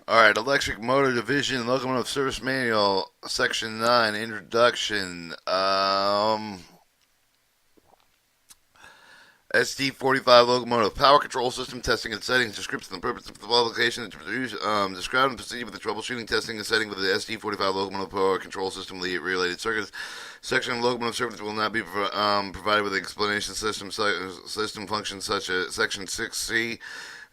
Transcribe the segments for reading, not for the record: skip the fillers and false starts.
Alright, Electric Motor Division Locomotive Service Manual, Section 9, Introduction. SD45 Locomotive Power Control System Testing and Settings. Description. The purpose of the publication is to produce, describe and proceed with the troubleshooting, testing, and setting with the SD45 Locomotive Power Control System related circuits. Section of Locomotive Service will not be provided with explanation system functions such as Section 6C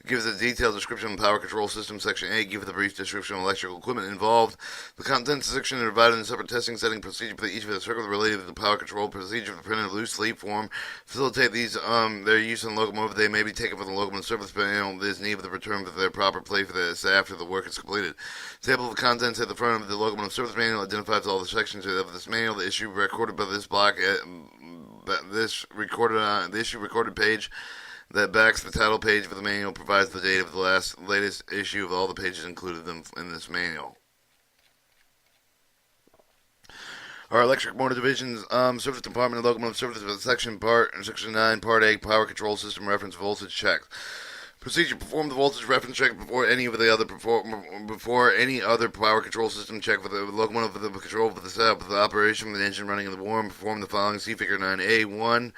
gives a detailed description of the power control system. Section 8 gives a brief description of electrical equipment involved. The contents section are divided in separate testing setting procedure for each of the circuits related to the power control procedure for printed loose leaf form. Facilitate these their use in the locomotive. They may be taken from the locomotive service manual. There is need for the return to their proper place for this after the work is completed. Table of contents at the front of the locomotive service manual identifies all the sections of this manual. The issue recorded by this block the issue recorded page that backs the title page for the manual provides the date of the latest issue of all the pages included in this manual. Our electric motor division's service department and locomotive service section 9, part A, power control system reference voltage check. Procedure: perform the voltage reference check before any other power control system check for the locomotive for the control for the setup of the operation of the engine running in the warm. Perform the following. See Figure 9A. 1.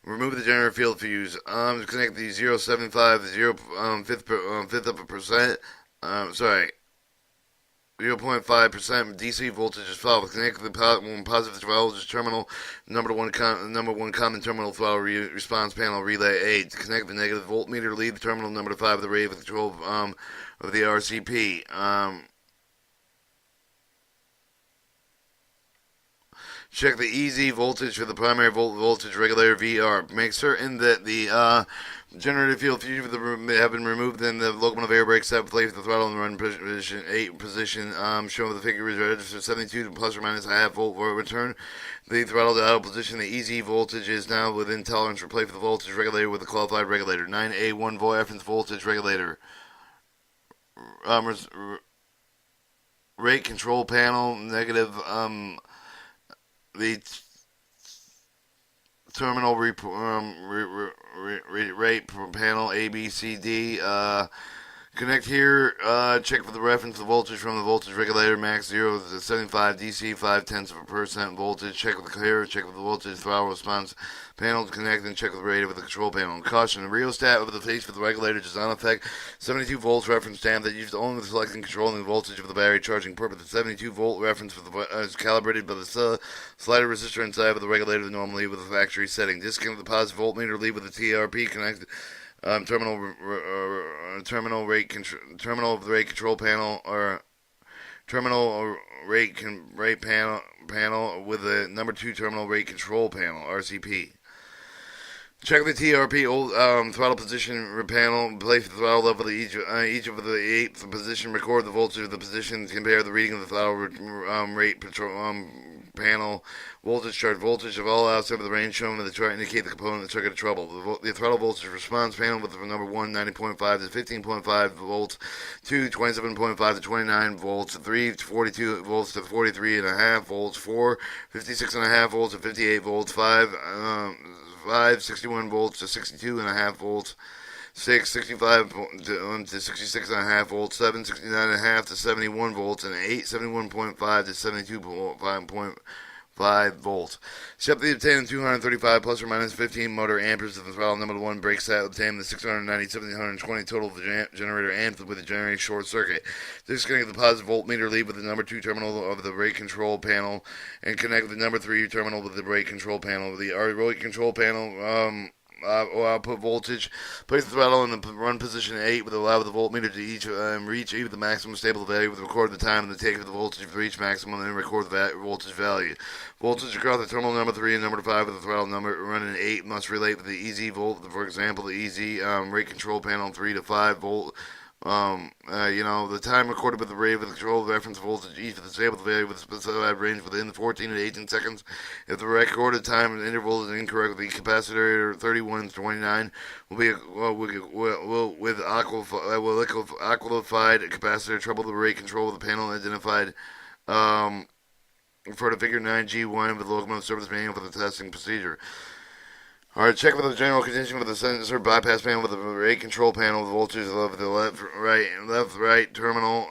Remove the generator field fuse. Connect the 0.75 fifth of a percent. 0.5% DC voltage is followed. Connect the positive voltage terminal, number one common terminal throttle response panel relay 8. To connect the negative voltmeter, lead the terminal number 5 of the rate of control of the RCP. Check the EZ voltage for the primary voltage regulator VR. Make certain that the generator field fuses have been removed and the locomotive air brakes have placed the throttle in the run position 8 position. Shown the figure is registered 72 to plus or minus a half volt for return. The throttle to idle position. The EZ voltage is now within tolerance. Replace the voltage regulator with a qualified regulator. 9A 1 volt reference voltage regulator. Rate control panel negative. The terminal rate panel A, B, C, D. Connect here. Check for the reference to voltage from the voltage regulator. Max 0 to 75 DC 0.5% voltage. Check with the here. Check with the voltage throttle response panel to connect and check with the rate of the control panel. Caution: the rheostat over the face for the regulator does not affect 72 volts reference stamp that used only for selecting and controlling the voltage of the battery charging purpose. The 72 volt reference for the is calibrated by the slider resistor inside of the regulator normally with the factory setting. Disconnect the positive voltmeter. Lead with the TRP connected. Terminal of the rate control panel or terminal rate panel with the number 2 terminal rate control panel RCP. Check the TRP throttle position panel. Place the throttle level to each of the 8th position. Record the voltage of the position. Compare the reading of the throttle rate panel. Voltage chart. Voltage of all outside of the range shown in the chart indicate the component of the circuit of trouble. The throttle voltage response panel with the number 1, 90.5 to 15.5 volts. 2, 27.5 to 29 volts. 3, 42 volts to 43.5 volts. 4, 56.5 volts to 58 volts. 5, 61 volts to 62.5 volts. 6, 65 to 66.5 volts. 7, 69.5 to 71 volts. And 8, 71.5 to 72.5 volts. Separately obtained 235 plus or minus 15 motor amperes of the throttle number 1 brake set. Obtained the 690, 720 total generator amps with the generator short circuit. Disconnect the positive voltmeter lead with the number 2 terminal of the rate control panel and connect the number 3 terminal with the rate control panel. The rate control panel output voltage. Place the throttle in the run position 8 with allow the voltmeter to each reach either the maximum stable value with record the time and the take of the voltage for each maximum and then record the voltage value. Voltage across the terminal number 3 and number 5 with the throttle number running 8 must relate with the EZ volt. For example, the EZ rate control panel 3 to 5 volt. The time recorded with the rate of the control reference voltage each of the stable value with a specified range within the 14 to 18 seconds. If the recorded time interval is incorrect, the capacitor 31 to 29 will be with liquefied capacitor trouble the rate control of the panel identified. For the Figure 9G1 with the locomotive service manual for the testing procedure. Alright, check with the general condition with the sensor bypass panel with the rate control panel with voltage of the left, right terminal,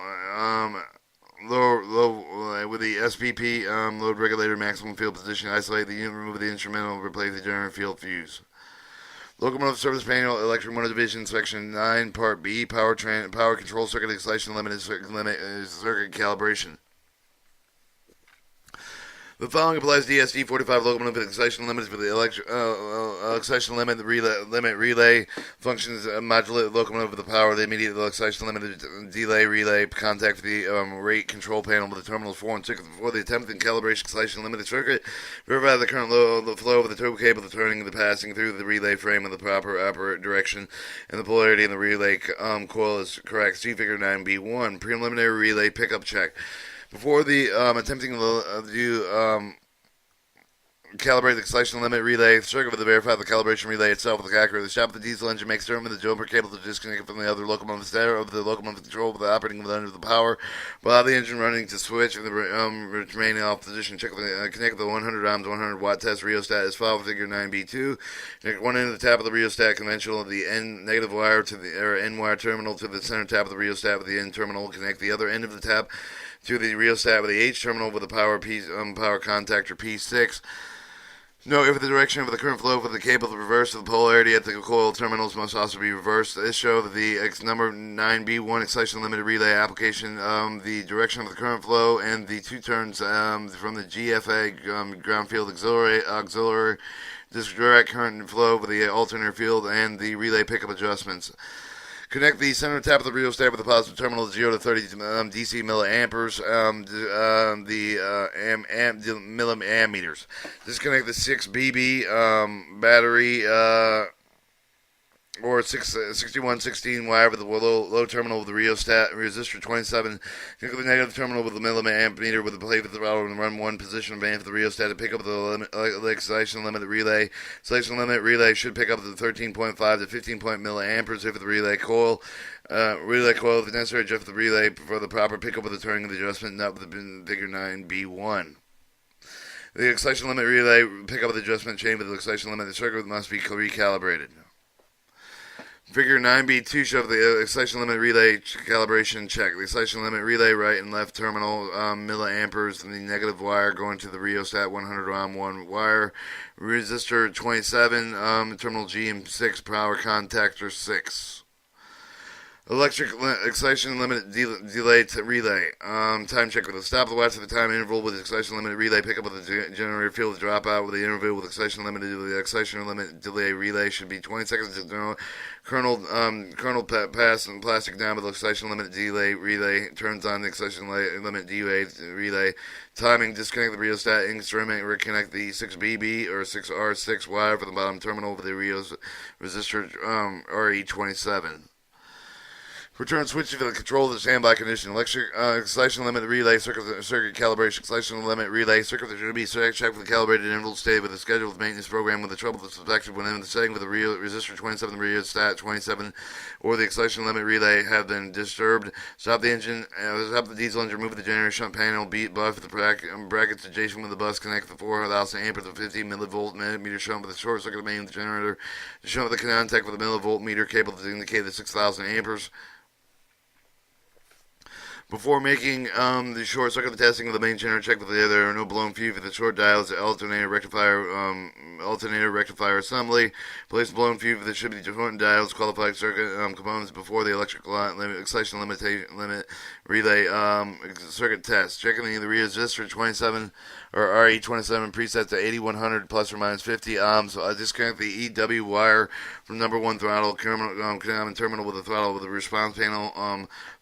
low, with the SPP, load regulator maximum field position, isolate the unit, remove the instrumental, replace the generator field fuse. Locomotive service manual, electric motor division, section 9, part B, power control circuit, excitation circuit calibration. The following applies to the SD45 locomotive with excitation limits for the excitation limit relay functions modulate the locomotive with the power of the immediate excitation limit delay relay contact for the rate control panel with the terminals 4 and 6 before the attempted calibration excitation limited circuit. Verify the current flow of the turbo cable, the turning, the passing through the relay frame in the proper operator direction, and the polarity in the relay coil is correct. See figure 9B1. Preliminary relay pickup check. Before the attempting to calibrate the excitation limit relay circuit to verify the calibration relay itself with accurately. Stop the diesel engine, make certain the jumper cable to disconnect from the other locomotive stator of the locomotive control with the operating under the power. Allow the engine running to switch and the remaining off position. Connect the 100 ohms 100 watt test rheostat as followed. Figure 9B2. Connect one end of the tap of the rheostat conventional of the N negative wire to the N wire terminal to the center tap of the rheostat with the N terminal. Connect the other end of the tap to the rheostat with the H terminal with the power contactor P6. Note if the direction of the current flow for the cable the reverse of the polarity at the coil terminals must also be reversed. This shows that the number 9B1 excitation limited relay application, the direction of the current flow and the two turns from the GFA ground field auxiliary direct current flow with the alternator field and the relay pickup adjustments. Connect the center tap of the rheostat with the positive terminal 0 to 30 DC milliamperes, milliammeters. Disconnect the 6 BB battery or 6116 wire with the low terminal with the rheostat resistor 27. Connect the negative terminal with the milliammeter with the plate with the throttle and run one position of for the rheostat to pick up the excitation limit relay. Excitation limit relay should pick up the 13.5 to 15 milliamperes if the relay coil. If necessary, adjust the relay for the proper pickup of the turning of the adjustment, not with the figure 9B1. The excitation limit relay pickup of the adjustment chain with the excitation limit. The circuit must be recalibrated. Figure 9B2 shows the excitation limit relay calibration check. The excitation limit relay right and left terminal milliamperes and the negative wire going to the rheostat 100 ohm 1 wire. Resistor 27, terminal G and 6, power contactor 6. Electric excitation limit delay to relay. Time check with the stop the watch at the time interval with the excitation limit relay. Pick up with the generator field dropout with the interval with excitation limit. The excitation limit delay relay should be 20 seconds to kernel pass and plastic down with the excitation limit delay relay. Turns on the excitation limit delay relay. Timing, disconnect the rheostat instrument, reconnect the 6BB or 6R6 wire for the bottom terminal with the resistor RE27. Return switch to the control of the standby condition. Electric excitation limit relay circuit calibration. Excitation limit relay circuit should be checked with the calibrated interval state with the scheduled maintenance program with the trouble suspected when in the setting with the resistor 27, the rheostat 27, or the excitation limit relay have been disturbed. Stop the engine. Stop the diesel engine. Remove the generator shunt panel. Buff the brackets adjacent with the bus. Connect the 4,000 amp with the 15 millivolt meter shunt with the short circuit main with the generator. The shunt with the contact with the millivolt meter cable to indicate the 6,000 amperes. Before making the short circuit testing of the main generator, check that there are no blown fuse for the short diodes, alternator rectifier assembly. Place blown fuse that should be different diodes, qualified circuit components before the electric excitation limit relay circuit test. Checking the resistor 27 or RE27 preset to 8100 plus or minus 50 ohms. Disconnect the EW wire from number 1 throttle terminal with the throttle with the response panel.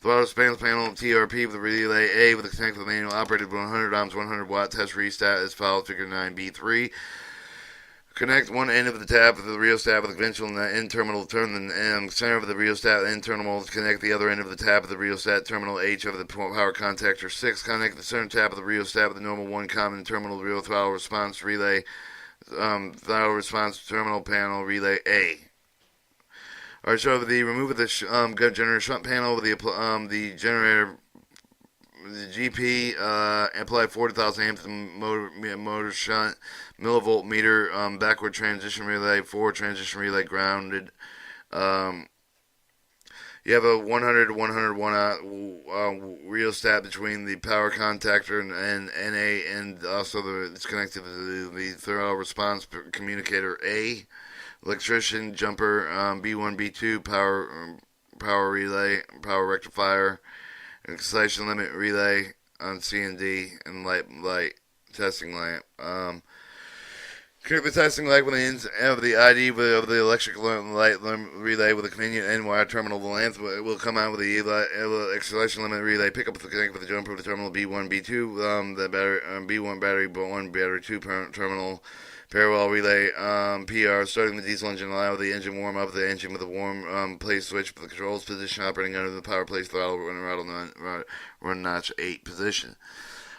Throttle response panel TRP with the relay A with the connect with the manual operated 100 ohms 100 watt test restat as follows. Figure 9B3. Connect one end of the tap of the rheostat with the conventional end terminal. Turn the center of the rheostat end terminal. Connect the other end of the tap of the rheostat terminal H of the power contactor 6. Connect the center tap of the rheostat with the normal 1 common terminal real throttle response relay. Throttle response terminal panel relay A. Alright, so the remove of the generator shunt panel with the generator the GP, apply 40,000 amps to the motor shunt, millivolt meter, backward transition relay, forward transition relay grounded. Um, you have a 100 to 101 rheostat between the power contactor and NA, and also it's connected to the throttle response communicator A. Electrician jumper, B1, B2, power relay, power rectifier, excitation limit relay on C and D, and light testing lamp. Connect the testing lamp with the ends of the ID of the electric light relay with a convenient end wire terminal. The lamp will come out with the excitation limit relay. Pick up the connect with the jumper with the terminal B1, B2, the battery B1 battery 1 battery 2 terminal. Parallel relay, PR, starting the diesel engine, allow the engine warm up, the engine with a warm place switch for the controls position, operating under the power place throttle, run notch 8 position.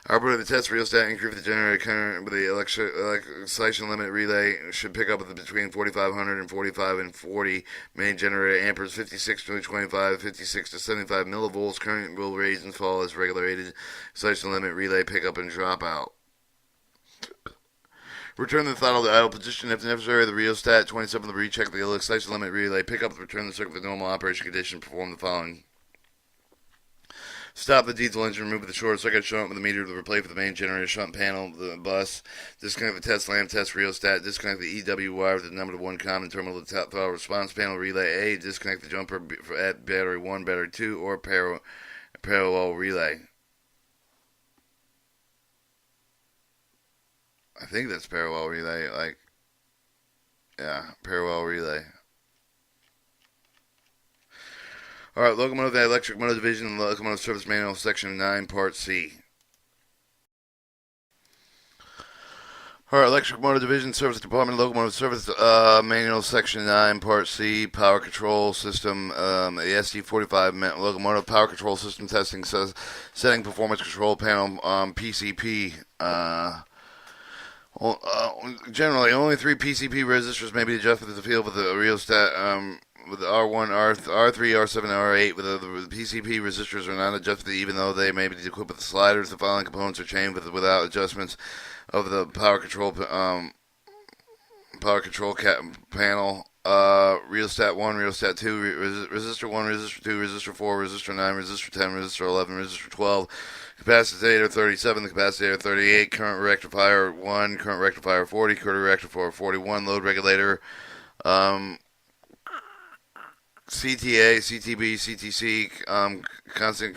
Operating the test rheostat, increase the generator current with the excitation limit relay, should pick up with between 4,500 and 45 and 40 main generator amperes, 56 to 25, 56 to 75 millivolts. Current will raise and fall as regulated. Excitation limit relay pick up and drop out. Return the throttle to idle position if necessary. The rheostat 27 to recheck the excitation limit relay. Pick up, return the circuit to normal operation condition. Perform the following. Stop the diesel engine. Remove the short circuit shunt with the meter to replace with the main generator shunt panel, the bus. Disconnect the test lamp, test rheostat. Disconnect the EW wire with the number 1 common terminal of the throttle response panel. Relay A. Disconnect the jumper at battery 1, battery 2, or parallel relay. I think that's parallel relay, parallel relay. Alright, Locomotive Electric Motor Division, Locomotive Service Manual, Section 9, Part C. Alright, Electric Motor Division, Service Department, Locomotive Service Manual, Section 9, Part C, Power Control System, the SD45 Locomotive Power Control System Testing says setting performance control panel, PCP, generally, only 3 PCP resistors may be adjusted to the field with the rheostat, with the R1, R3, R7, R8. With the PCP resistors are not adjusted even though they may be equipped with the sliders. The following components are chained without adjustments of the power control panel. Rheostat 1, Rheostat 2, Resistor 1, Resistor 2, Resistor 4, Resistor 9, Resistor 10, Resistor 11, Resistor 12, Capacitor 37, the Capacitor 38, Current Rectifier 1, Current Rectifier 40, Current Rectifier 41, Load Regulator, CTA, CTB, CTC, constant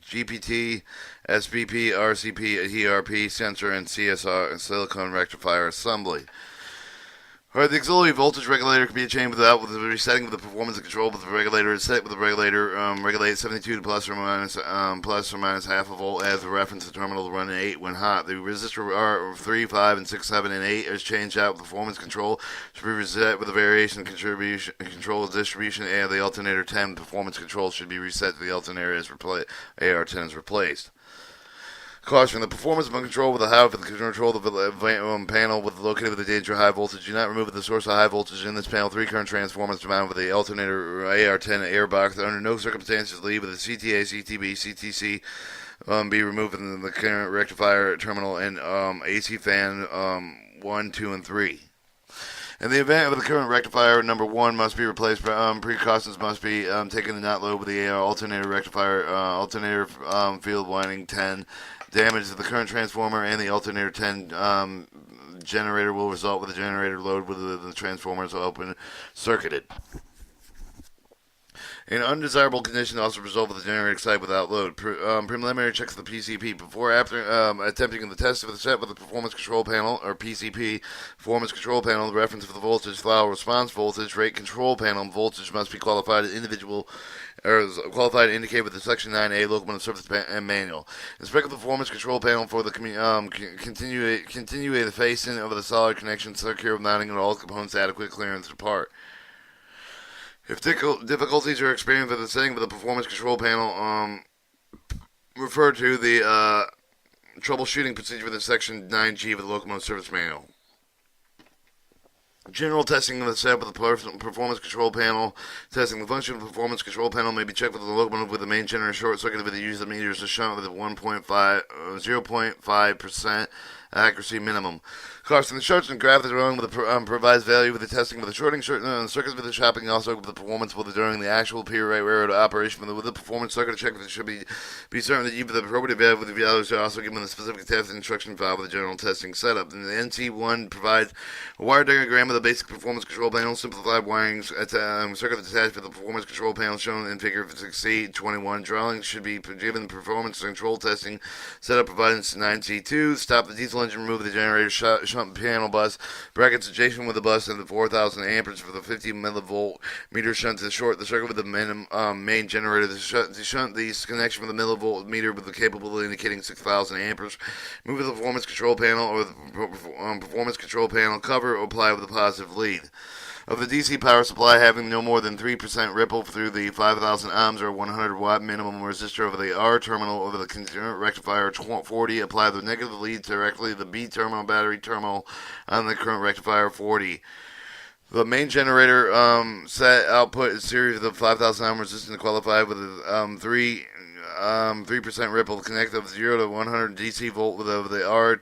GPT, SBP, RCP, ERP, sensor, and CSR, and silicone rectifier assembly. Alright, the auxiliary voltage regulator can be chained with the resetting of the performance and control with the regulator is set with the regulator, regulate 72 to plus or minus half a volt as a reference to terminal to run at 8 when hot. The resistor R 3, 5, and 6, 7, and 8 is changed out with performance control should be reset with the variation control distribution, and the alternator 10 performance control should be reset to the alternator as AR10 is replaced. Caution: the performance of control with a high control of the panel with located with the danger high voltage. Do not remove the source of high voltage in this panel. 3 current transformers mounted with the alternator AR10 air box. Under no circumstances leave with the CTA, CTB, CTC be removed from the current rectifier terminal and AC fan 1, 2, and 3. In the event of the current rectifier, number 1 must be replaced. Precautions must be taken to not load with the alternator rectifier, alternator field winding 10. Damage to the current transformer and the alternator 10 generator will result with the generator load with the transformers open circuited. An undesirable condition also result with the generator excited without load. Preliminary checks of the PCP before after attempting the test of the set with the performance control panel or PCP performance control panel. The reference of the voltage throttle response voltage rate control panel voltage must be qualified as individual or is qualified to indicate with the Section 9A Locomotive Service Manual. Inspect the performance control panel for the continue the facing of the solid connection secure with mounting of all components adequate clearance apart. If difficulties are experienced with the setting of the performance control panel, refer to the troubleshooting procedure within Section 9G of the Locomotive Service Manual. General testing of the setup of the performance control panel. Testing the function of the performance control panel may be checked with the locomotive with the main generator short circuit with the use of meters to shunt with a 0.5% accuracy minimum. Caution: the charts and graph that are wrong with the provides value with the testing of the shorting circuits with the shopping, also with the performance with the during the actual period railroad operation with the performance circuit check that should be certain that you have the appropriate value with the values are also given the specific test instruction file with the general testing setup. And the NT1 provides a wire diagram of the basic performance control panel, simplified wiring circuit attached with the performance control panel shown in figure 6C21. Drawings should be given the performance control testing setup provided in 9C2. Stop the diesel engine, remove the generator shunt panel bus, brackets adjacent with the bus, and the 4,000 amperes for the 50 millivolt meter shunt to short the circuit with the main generator. The shunt the connection with the millivolt meter with the capability indicating 6,000 amperes. Move the performance control panel or the performance control panel cover or apply with a positive lead. Of the DC power supply having no more than 3% ripple through the 5,000 ohms or 100 watt minimum resistor over the R terminal over the current rectifier 40, apply the negative lead directly to the B terminal battery terminal on the current rectifier 40. The main generator set output is series of the 5,000 ohm resistance qualified with a 3% ripple connect of 0 to 100 DC volt with the R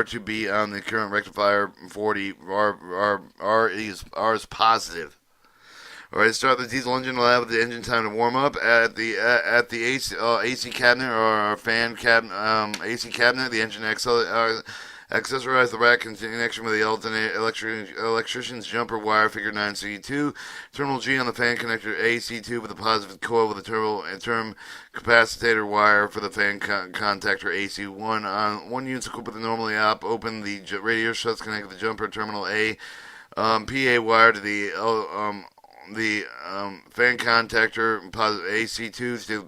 to B on the current rectifier 40. R is positive. All right, start the diesel engine. Allow the engine time to warm up at the AC cabinet or fan cabinet. AC cabinet. The engine accessorize the rack in connection with the alternate electrician's jumper wire, figure 9C2. Terminal G on the fan connector AC2 with a positive coil with a term capacitor wire for the fan contactor AC1. On one unit equipped with the normally open, the radio shuts connect the jumper terminal A PA wire to the fan contactor AC2 to the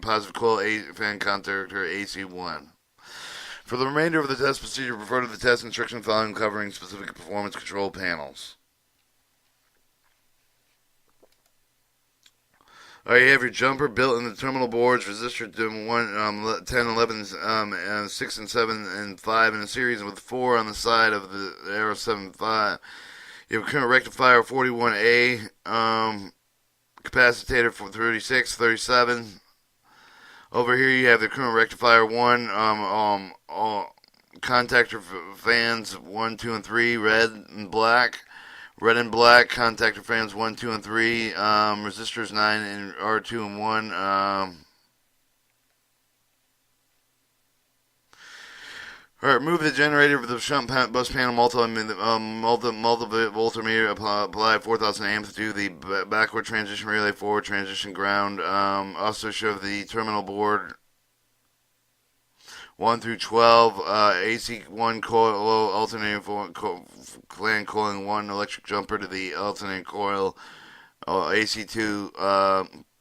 positive coil fan contactor AC1. For the remainder of the test procedure, refer to the test instruction file covering specific performance control panels. Alright, you have your jumper built in the terminal boards, resistor to 10, 11, 6, and 7, and 5 in a series with 4 on the side of the arrow 7, 5. You have a current rectifier 41A, capacitor for 36, 37. Over here you have the current rectifier 1, contactor fans 1, 2, and 3, red and black. Red and black, contactor fans 1, 2, and 3, resistors 9 and R2 and 1. Alright, remove the generator for the shunt bus panel multi-voltmeter, apply 4,000 amps to the backward transition relay, forward transition ground. Also show the terminal board 1 through 12, AC1 coil, alternating clan coiling 1, electric jumper to the alternating coil, AC2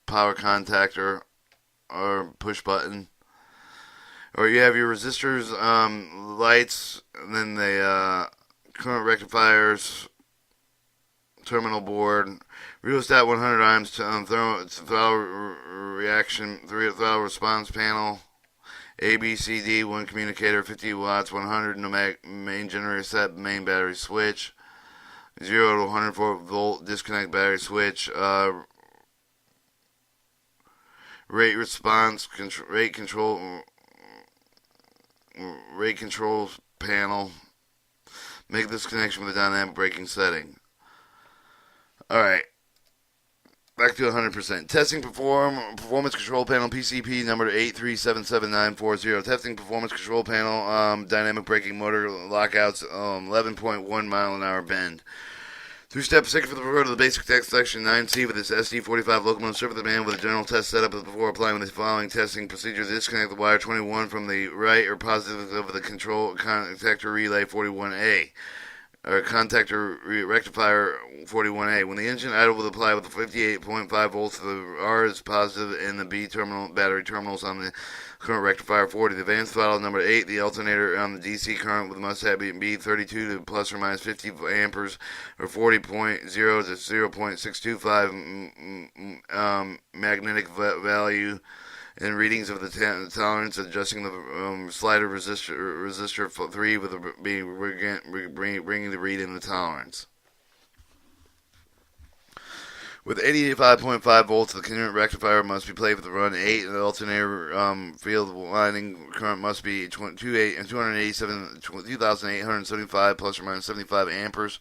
power contactor or push button. Or you have your resistors, lights, and then the current rectifiers, terminal board, rheostat 100 ohms to throttle reaction, throttle response panel, ABCD, 1 communicator, 50 watts, 100 main generator set, main battery switch, 0 to 104 volt disconnect battery switch, rate response, rate control panel. Make this connection with the dynamic braking setting. Alright. Back to 100%. Testing performance control panel PCP number 8377940. Testing performance control panel dynamic braking motor lockouts 11.1 mile an hour bend. 2-step second for the refer to the basic text section 9C with this SD45 locomotive serve the man with a general test setup before applying the following testing procedures. Disconnect the wire 21 from the right or positive of the control contactor relay 41A. Or contactor rectifier 41A. When the engine idle will apply with the 58.5 volts, the R is positive and the B terminal battery terminals on the current rectifier 40. The advanced throttle number 8, the alternator on the DC current with must have be 32 to plus or minus 50 amperes or 40.0 to 0.625 magnetic value. And readings of the tolerance, adjusting the slider resistor 3 with bringing the read in the tolerance. With 85.5 volts, the current rectifier must be played with the run 8, and the alternator field winding current must be 2,875 plus or minus 75 amperes.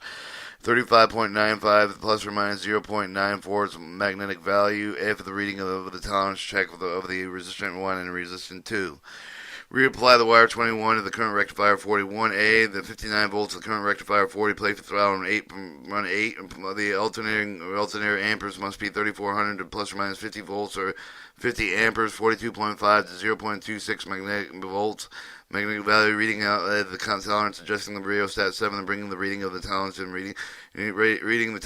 35.95 plus or minus 0.94 is magnetic value if the reading of the tolerance check of the resistant 1 and resistant 2. Reapply the wire 21 to the current rectifier 41A, the 59 volts of the current rectifier 40, play for throttle run 8. The alternator amperes must be 3400 to plus or minus 50 volts or 50 amperes, 42.5 to 0.26 magnetic volts. Magnetic value reading out the tolerance, adjusting the rheostat 7 and bringing the reading of the tolerance and reading reading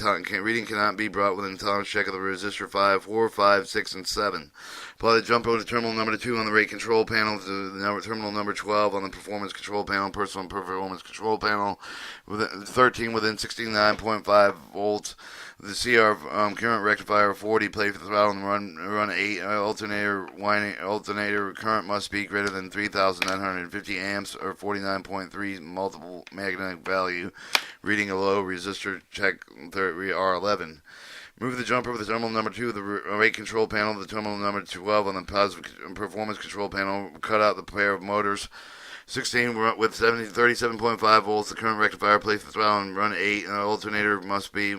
cannot be brought within the tolerance check of the resistor 5, 4, 5, 6, and 7. Apply the jump over to terminal number 2 on the rate control panel to the terminal number 12 on the performance control panel, personal performance control panel, 13 within 69.5 volts. The CR current rectifier 40, play for the throttle and run 8. Alternator current must be greater than 3,950 amps or 49.3 multiple magnetic value. Reading a low resistor check R11. Move the jumper with the terminal number 2 of the rate control panel to the terminal number 12 on the positive performance control panel. Cut out the pair of motors. 16 with 37.5 volts. The current rectifier, play for the throttle and run 8. Alternator must be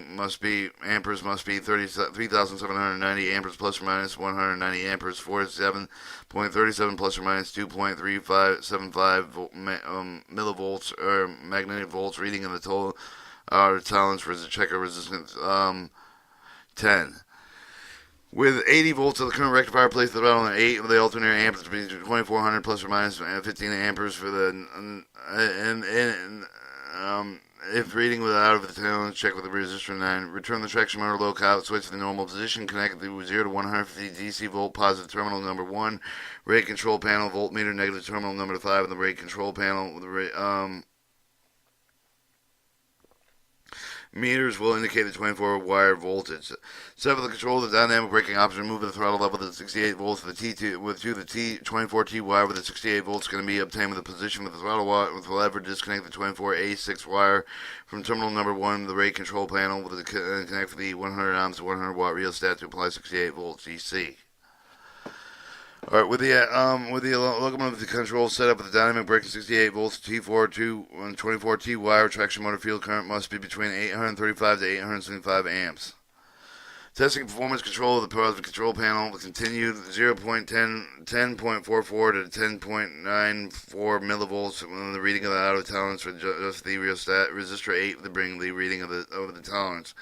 amperes must be 3,790 amperes plus or minus 190 amperes. 47.37 plus or minus 2.3575 millivolts or magnetic volts. Reading of the total tolerance for the checker resistance 10. With 80 volts of the current rectifier, place the throttle on 8 with the alternator amperes to be 2,400 plus or minus 15 amperes for the if reading without of the tolerance, check with the resistor 9. Return the traction motor lockout switch to the normal position. Connect the 0 to 150 DC volt positive terminal number 1. Rate control panel voltmeter negative terminal number 5 on the rate control panel. Meters will indicate the 24-wire voltage. Sever the control of the dynamic braking option. Remove the throttle level to the 68 volts. The T2 with the T24T wire with the 68 volts can be obtained with the position with the throttle wire. With the lever, disconnect the 24A6 wire from terminal number 1 of the rate control panel. With the connect the 100 ohms to 100 watt rheostat to apply 68 volts DC. All right, with the locomotive control set up with the dynamic braking 68 volts T4 and 24T wire, traction motor field current must be between 835 to 875 amps. Testing performance control of the positive control panel continued 10.44 to 10.94 millivolts when the reading of the auto tolerance for just the rheostat resistor 8 to bring the reading of the tolerance.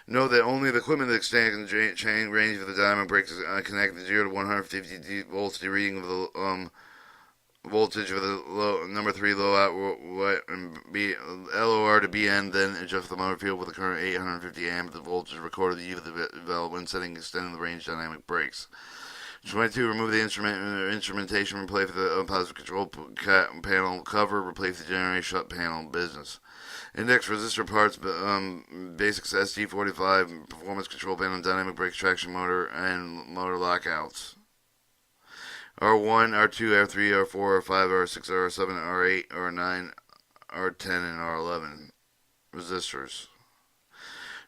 Note that only the equipment that extends the chain range of the dynamic brakes connect the 0 to 150 volts. The reading of the voltage of the number 3 low out LOR to BN, then adjust the motor field with the current 850 amp. The voltage recorded the development setting extending the range dynamic brakes. 22. Remove the instrumentation. Replace the positive control panel cover. Replace the generator shut panel business. Index resistor parts, basics SD45, performance control panel, dynamic brakes, traction motor, and motor lockouts. R1, R2, R3, R4, R5, R6, R7, R8, R9, R10, and R11 resistors.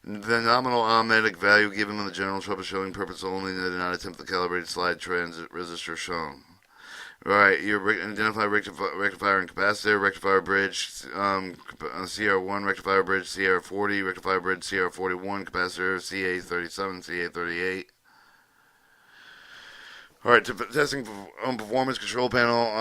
The nominal ohmmetric value given on the general troubleshooting purpose only, did not attempt the calibrated slide transit resistor shown. Alright, you identify rectifier and capacitor, rectifier bridge, CR1, rectifier bridge, CR40, rectifier bridge, CR41, capacitor, CA37, CA38. Alright, testing performance control panel,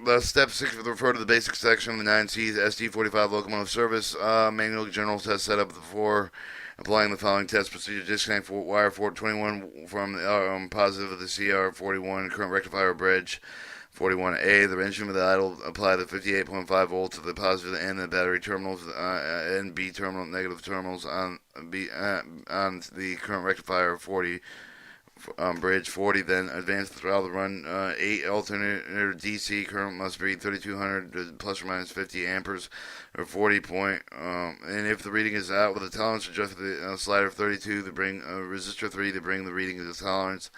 the step 6 refer to the basic section of the 9C's SD45 locomotive service manual general test setup before applying the following test procedure. Disconnect wire 421 from the positive of the CR41 current rectifier bridge 41A. The instrument with the idle, apply the 58.5 volts to the positive and the battery terminals and B terminal negative terminals on the current rectifier 40. Bridge 40, then advance the throttle to run 8. Alternator DC current must be 3200 plus or minus 50 amperes or 40 point. And if the reading is out with a tolerance, adjust the slider of 32 to bring resistor 3 to bring the reading of the tolerance.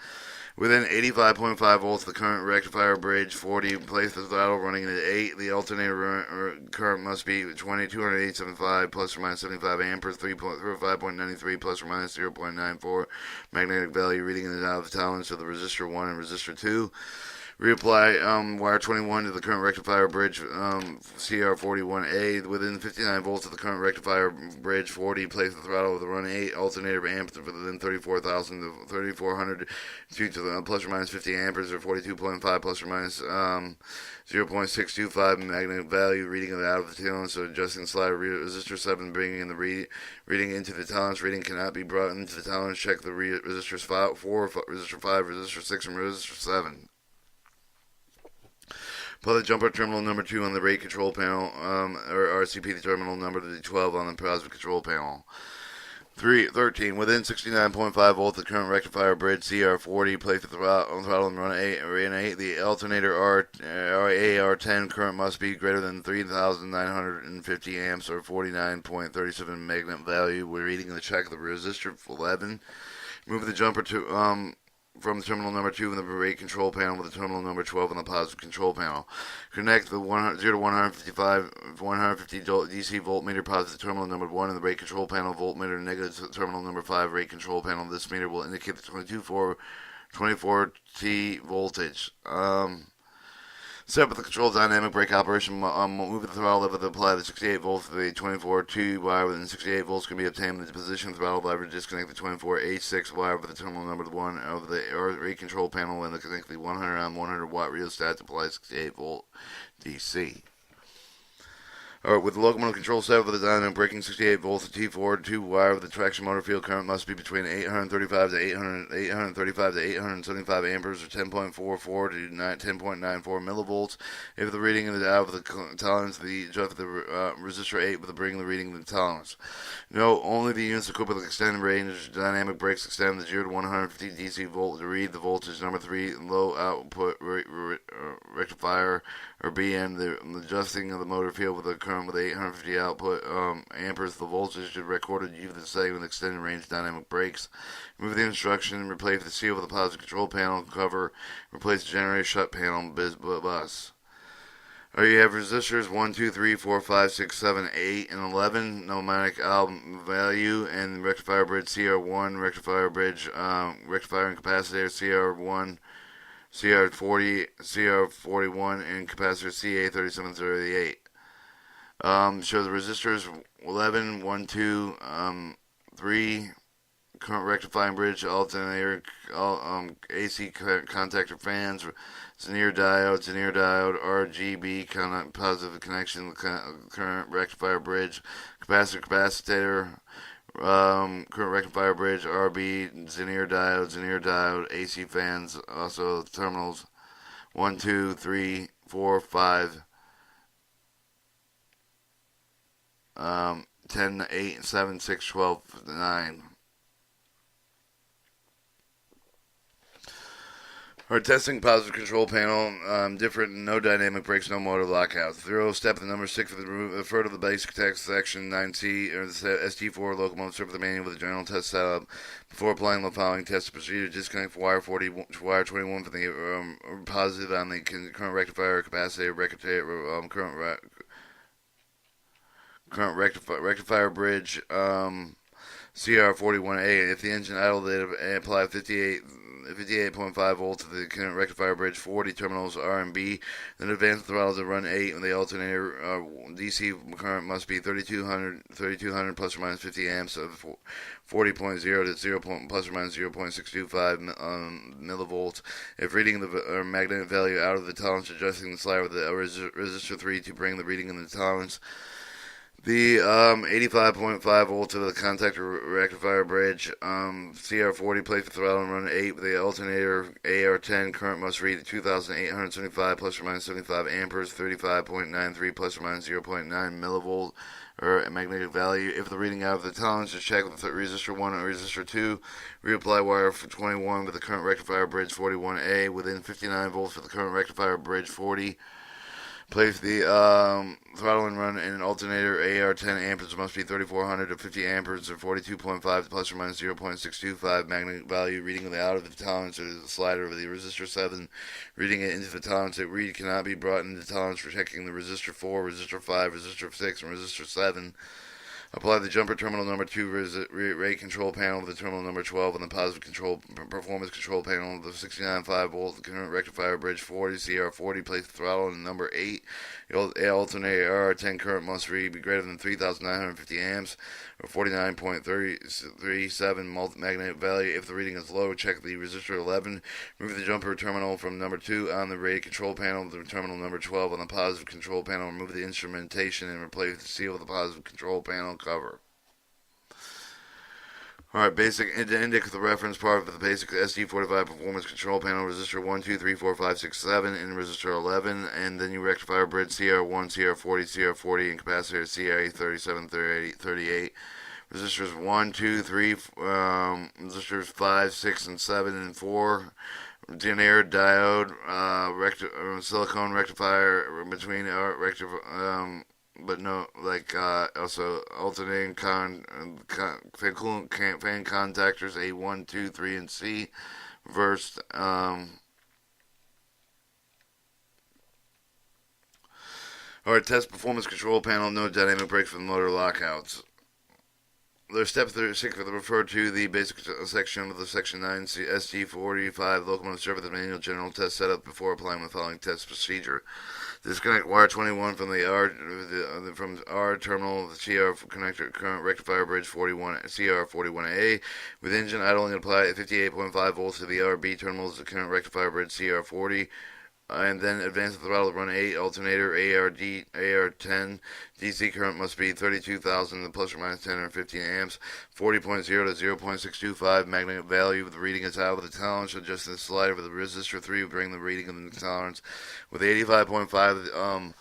Within 85.5 volts, the current rectifier bridge 40. Place the throttle running at 8. The alternator current must be 208.75 plus or minus 75 amperes. 5.93 plus or minus 0.94 magnetic value. Reading in and out of the tolerance of the resistor 1 and resistor 2. Reapply wire 21 to the current rectifier bridge CR41A. Within 59 volts of the current rectifier bridge 40, place the throttle with the run 8 alternator amps within 34,000 to 3,400 to plus or minus 50 amperes or 42.5 plus or minus 0.625 magnetic value. Reading it out of the tolerance, so adjusting slider resistor 7, bringing in the reading into the tolerance. Reading cannot be brought into the tolerance. Check the resistors 4, resistor 5, resistor 6, and resistor 7. Put the jumper terminal number 2 on the rate control panel, or RCP terminal number 12 on the positive control panel. 13. Within 69.5 volts, the current rectifier bridge CR40, place the throttle and run 8. The alternator AR10 current must be greater than 3,950 amps or 49.37 magnet value. We're reading the check of the resistor 11. Move the jumper to from the terminal number 2 in the rate control panel with the terminal number 12 on the positive control panel. Connect the 0 to 150 DC voltmeter positive terminal number 1 in the rate control panel, voltmeter negative to terminal number 5 rate control panel. This meter will indicate the 24T voltage. Set up the control dynamic brake operation. Move the throttle lever to apply the 68 volts to the 24T wire within 68 volts can be obtained with the position throttle lever. Disconnect the 24H6 wire with the terminal number 1 of the rate control panel and connect the 100 on 100 watt rheostat to apply 68 volt DC. Alright, with the locomotive control set with the dynamic braking 68 volts T4 2 wire with the traction motor field current must be between 835 to 875 amperes or 10.44 to 10.94 millivolts. If the reading is out of the tolerance, adjust the resistor 8 with the bring the reading of the tolerance. No, only the units equipped with extended range dynamic brakes extend the 0 to 150 DC volt to read the voltage. Number 3, low output rectifier or BM, the adjusting of the motor field with the current with 850 output amperes. The voltage should recorded using the setting with extended range dynamic brakes. Move the instruction, replace the seal with the positive control panel cover, replace the generator shut panel bus. You have resistors 1, 2, 3, 4, 5, 6, 7, 8, and 11, pneumatic album value, and rectifier bridge CR1, rectifier bridge, rectifier and capacitor CR1, CR40, CR41, and capacitor CA3738. Show the resistors 11, 1, 2, 3, current rectifying bridge, alternator, AC contactor fans, Zenier diode, RGB, positive connection, current rectifier bridge, capacitor, current rectifier bridge, RB, Zenier diode, AC fans, also terminals 1, 2, 3, 4, 5, 10, 8, 7, 6, 12, 9. Our testing positive control panel, different, no dynamic brakes, no motor lockouts. 0 step the number 6 for the refer to the basic text section 9C or the SD4 locomotive strip of the manual with the general test setup. Before applying the following test procedure, disconnect wire 40, wire 21 from the positive on the current rectifier capacitor, current rectifier bridge, CR41A. If the engine idle, they apply 58.5 volts to the current rectifier bridge 40 terminals R and B. Then advance the throttle to run 8, and the alternator DC current must be 3200 plus or minus 50 amps of 40.0 to 0. Plus or minus 0.625 millivolts. If reading the magnetic value out of the tolerance, adjusting the slider with the resistor 3 to bring the reading in the tolerance. The 85.5 volts of the contactor rectifier bridge, CR40, place the throttle and run 8 with the alternator AR10 current must read 2,875 plus or minus 75 amperes, 35.93 plus or minus 0.9 millivolt or magnetic value. If the reading out of the tolerance is checked with the resistor 1 or resistor 2, reapply wire for 21 with the current rectifier bridge 41A within 59 volts for the current rectifier bridge 40. Place the throttle and run in an alternator. AR10 amperes must be 3400 to 50 amperes or 42.5 plus or minus 0.625 magnetic value. Reading the out of the tolerance or the slider of the resistor 7. Reading it into the tolerance. That read cannot be brought into tolerance for checking the resistor 4, resistor 5, resistor 6, and resistor 7. Apply the jumper terminal number 2 rate control panel with the terminal number 12 and the positive control performance control panel with the 69.5 volt current rectifier bridge 40 CR40. Place the throttle in number 8. The alternator R10 current must be greater than 3,950 amps or 49.37 magnetic value. If the reading is low, check the resistor 11. Move the jumper terminal from number 2 on the rate control panel to terminal number 12 on the positive control panel. Remove the instrumentation and replace the seal of the positive control panel cover. Alright, basic index the reference part of the basic SD45 performance control panel, resistor 1, 2, 3, 4, 5, 6, 7, and resistor 11, and then you rectifier bridge CR1, CR40, CR40, and capacitor CR37, 38, resistors 1, 2, 3, resistors 5, 6, and 7, and 4, generic diode, silicone rectifier between but no, also alternating fan contactors A1, 2, 3, and C, reversed, alright, test performance control panel, no dynamic brakes for the motor lockouts. There's step 36 referred to the basic section of the section 9 SD45 locomotive service manual general test setup before applying the following test procedure. Disconnect wire 21 from the R terminal of the CR connector current rectifier bridge 41 CR41A. With engine idling, apply 58.5 volts to the RB terminals of the current rectifier bridge CR40. And then advance the throttle to run 8 alternator AR10 DC current must be 32,000 plus or minus 10 or 15 amps 40.0 to 0.625 magnetic value. The reading is out of the tolerance. Adjust the slider with the resistor 3 bring the reading of the tolerance with 85.5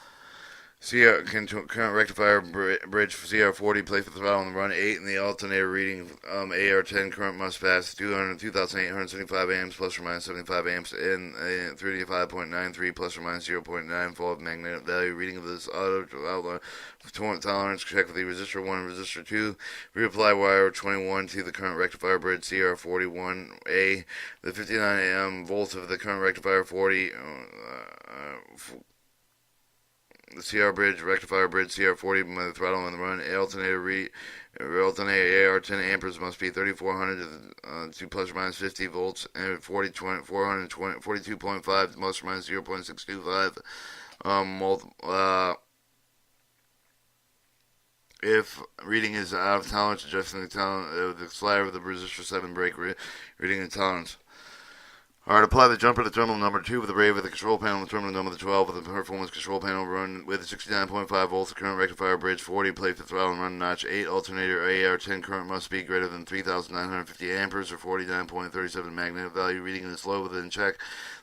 current rectifier bridge CR40. Place the throttle and run 8 and the alternator reading AR10 current must pass 2,875 amps plus or minus 75 amps and 35.93 plus or minus 0.94 magnetic value. Reading of this auto outline tolerance. Check with the resistor 1 and resistor 2. Reapply wire 21 to the current rectifier bridge CR41A. The 59 volts of the current rectifier 40 the CR bridge, rectifier bridge, CR40 by the throttle and the run. Alternator AR10 amperes must be 3,400 to plus or minus 50 volts and 42.5 plus or minus 0.625. If reading is out of tolerance, adjusting the slider of the resistor 7 brake reading the tolerance. Alright, apply the jumper to terminal number 2 with the rave of the control panel and terminal number 12 with the performance control panel. Run with 69.5 volts, the current rectifier bridge 40. Place the throttle and run notch 8. Alternator AR10 current must be greater than 3,950 amperes or 49.37 magnetic value. Reading is low within check.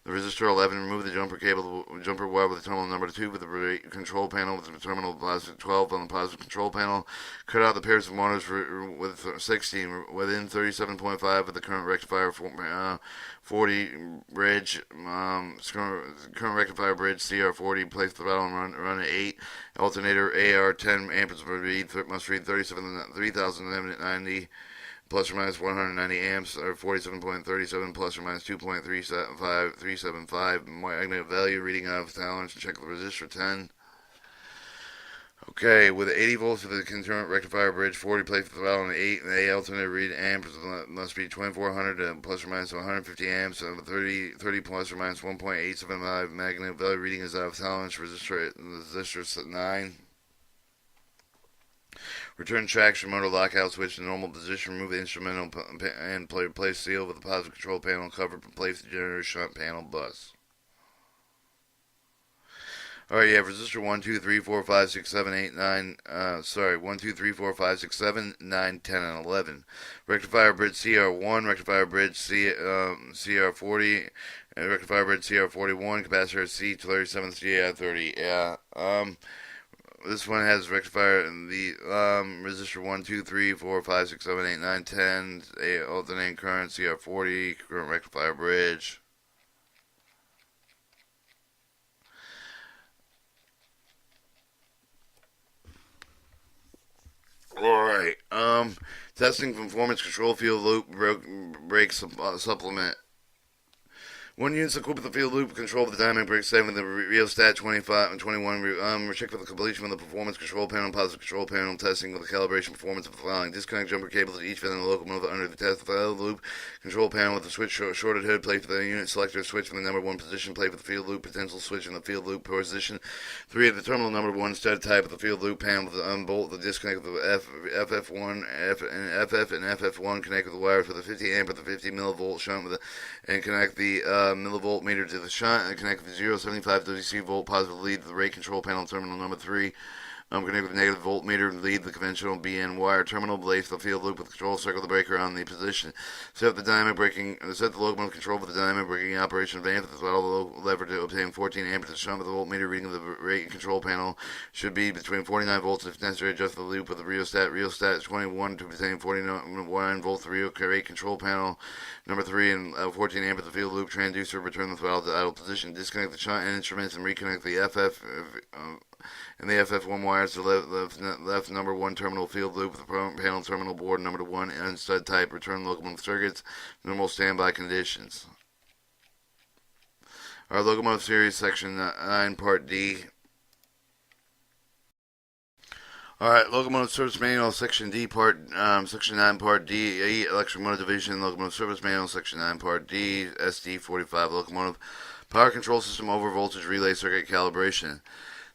The resistor 11. Remove the jumper wire with the terminal number 2 with the control panel with the terminal positive 12 on the positive control panel. Cut out the pairs of motors with 16 within 37.5 of the current rectifier 40 bridge, current rectifier bridge CR40. Place the throttle and run at 8. Alternator AR10 amperes must read 3,090 plus or minus 190 amps or 47.37 plus or minus 2.375 magnetic value. Reading out of tolerance. Check the resistor 10. Okay, with 80 volts of the concurrent rectifier bridge 40, place the throttle on 8, and the alternator read amps must be 2,400 plus or minus 150 amps, 30 plus or minus 1.875 magnetic value. Reading is out of tolerance. Resistor 9. Return traction motor lockout switch to normal position. Remove the instrumental and place seal with the positive control panel cover. Place the generator shunt panel bus. Alright, you have resistor 1, 2, 3, 4, 5, 6, 7, 8, 9, 1, 2, 3, 4, 5, 6, 7, 9, 10, and 11. Rectifier bridge CR1, rectifier bridge CR40, rectifier bridge CR41, capacitor C37, CR30. Yeah, this one has rectifier in the resistor 1, 2, 3, 4, 5, 6, 7, 8, 9, 10, alternating current CR40, current rectifier bridge. Alright, testing performance control field loop brake supplement. One unit's equipped with the field loop control of the dynamic brake setting with the rheostat 25 and 21. Check for the completion of the performance control panel, positive control panel testing with the calibration performance of the following. Disconnect jumper cables to each fin of the locomotive under the test field loop control panel with the switch shorted hood. Play for the unit selector switch for the number 1 position. Play for the field loop potential switch in the field loop position. 3 at the terminal number 1 stud type of the field loop panel with the unbolt the disconnect with the FF1 FF and FF1. Connect with the wire for the 50 amp with the 50 millivolt shunt with the, and connect the millivolt meter to the shunt and connect the 0.75 DC volt positive lead to the rate control panel terminal number 3. Connect with the negative voltmeter and lead the conventional BN wire terminal. Blaze the field loop with the control circle the breaker on the position. Set the locomotive control for the dynamic braking operation of amp. The throttle lever to obtain 14 amp. The shunt with the voltmeter reading of the rate control panel should be between 49 volts if necessary. Adjust the loop with the rheostat. Rheostat 21 to obtain 49 volt. The rate control panel number 3 and 14 amp at the field loop transducer. Return the throttle to idle position. Disconnect the shunt and instruments and reconnect the FF. And the FF1 wires to left number 1 terminal field loop with the panel terminal board number 1 and stud type. Return locomotive circuits. Normal standby conditions. Our locomotive series section 9 part D. Alright, locomotive service manual section D section 9 part D, electric motor division, locomotive service manual section 9 part D, SD45 locomotive, power control system over voltage relay circuit calibration.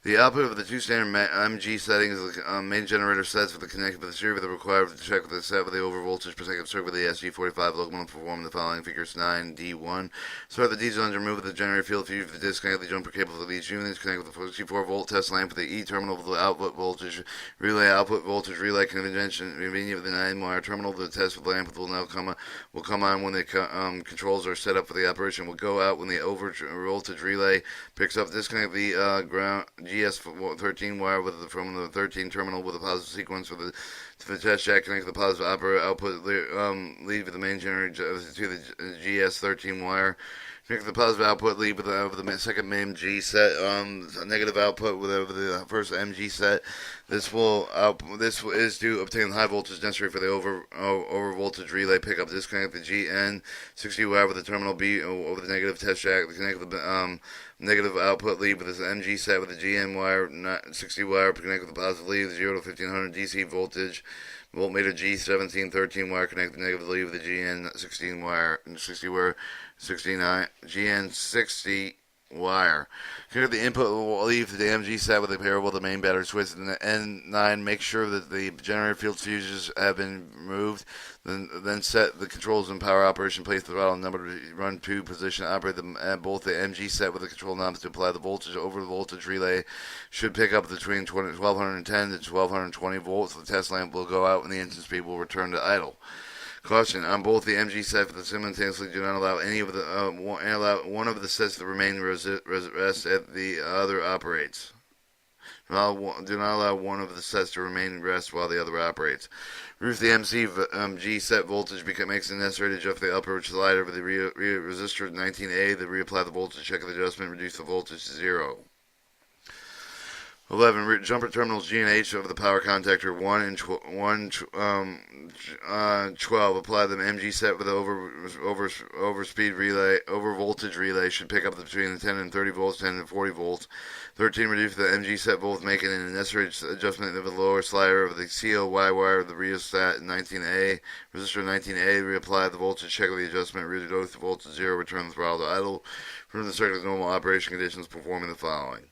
The output of the 2 standard MG settings of the main generator sets for the connected with the series are required to check with the set with the over voltage per second circuit with the SD45 locomotive performing the following figures 9D1. Start the diesel engine, remove the generator field fuse for the disconnect the jumper cable for these units, connect with the 64 volt test lamp for the E terminal with the output voltage relay convention convenient with the 9 wire terminal. The test with the lamp will come on when the controls are set up for the operation. Will go out when the over voltage relay picks up. Disconnect the ground GS13 wire from the 13 terminal with a positive sequence for the test jack. Connect the positive output lead with the main generator to the GS13 wire. Connect the positive output lead with the second main G set. Negative output with the first MG set. This is to obtain the high voltage necessary for the over voltage relay pickup. Disconnect the GN60 wire with the terminal B over the negative test jack. Connect the negative output lead with this MG set with the GN wire 60 wire. Connect with the positive lead 0 to 1500 DC voltage. Voltmeter G1713 wire. Connect the negative lead with the GN16 wire 60 wire 69 GN60 wire. Connect the input lead to the MG set with a pair with the main battery switch and the N9. Make sure that the generator field fuses have been removed. Then set the controls and power operation. Place the throttle number to run to position. Operate both the MG set with the control knobs to apply the voltage over the voltage relay. Should pick up between 1210 to 1220 volts. The test lamp will go out and the engine speed will return to idle. Caution: on both the MG set for the simultaneously do not allow any of the allow one of the sets to remain rest at the other operates. Do not allow one of the sets to remain rest while the other operates. If the MG set voltage makes it necessary to adjust the upper slider of the resistor 19A, to reapply the voltage check of the adjustment, reduce the voltage to 0. 11. Jumper terminals G and H of the power contactor 1 and 12. Apply the MG set with the over voltage relay should pick up between 10 and 30 volts, 10 and 40 volts. 13. Reduce the MG set volts, making a necessary adjustment of the lower slider of the COY wire of the rheostat 19A. Resistor 19A. Reapply the voltage check of the adjustment, reduce the voltage to 0. Return the throttle to idle. Return the circuit to normal operation conditions, performing the following.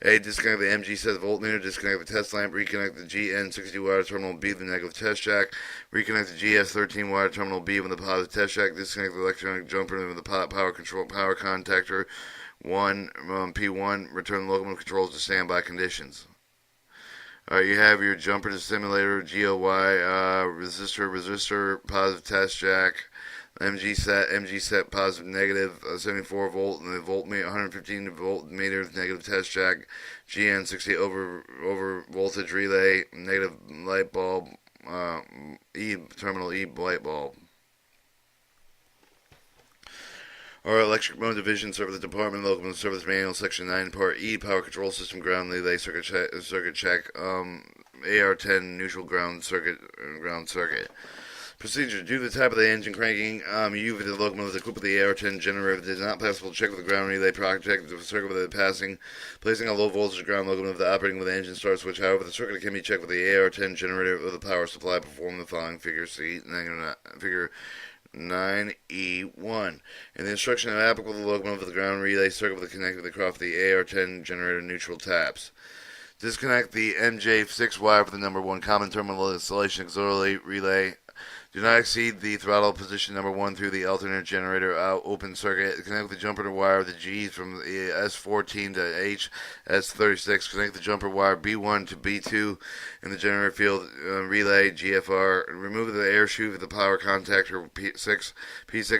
A. Disconnect the MG set voltmeter. Disconnect the test lamp. Reconnect the GN60 wire terminal B with the negative test jack. Reconnect the GS13 wire terminal B with the positive test jack. Disconnect the electronic jumper with the power contactor 1 P1. Return the locomotive controls to standby conditions. Alright, you have your jumper to simulator, GOY, resistor, positive test jack. MG set positive negative 74 volt and the voltmeter 115 volt meter negative test jack. GN60 over voltage relay negative light bulb terminal E light bulb. Our electric motor division serve the department locomotive service manual section 9 part E power control system ground relay circuit check AR10 neutral ground circuit. Procedure: due to the type of the engine cranking, the locomotive is equipped with the AR10 generator. It is not possible to check with the ground relay protect the circuit with placing a low voltage ground locomotive operating with the engine start switch. However, the circuit can be checked with the AR10 generator of the power supply. Perform the following figure figure 9E1. In the instruction applicable to the locomotive, the ground relay circuit with the connected across the AR10 generator neutral taps. Disconnect the MJ6 wire for the number 1 common terminal installation auxiliary relay. Do not exceed the throttle position number 1 through the alternate generator open circuit. Connect the jumper to wire the G's from the S14 to HS36. Connect the jumper wire B1 to B2 in the generator field relay GFR. Remove the air chute with the power contactor P6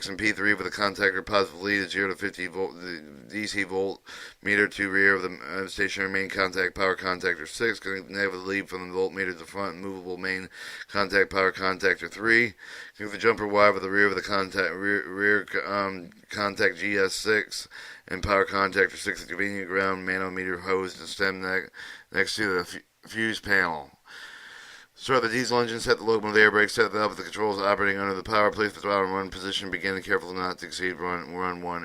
and P3 with the contactor positively to 0 to 50 volt the DC volt meter to rear of the stationary main contact power contactor 6. Connect the negative lead from the voltmeter to the front movable main contact power contactor 3. Connect the jumper wire with the rear of the rear contact GS6 and power contactor 6 at the convenient ground manometer hose and stem next to the fuse panel. Start the diesel engine, set the locomotive air brake, set up with the controls operating under the power, place the throttle in run position, begin and careful not to exceed run 1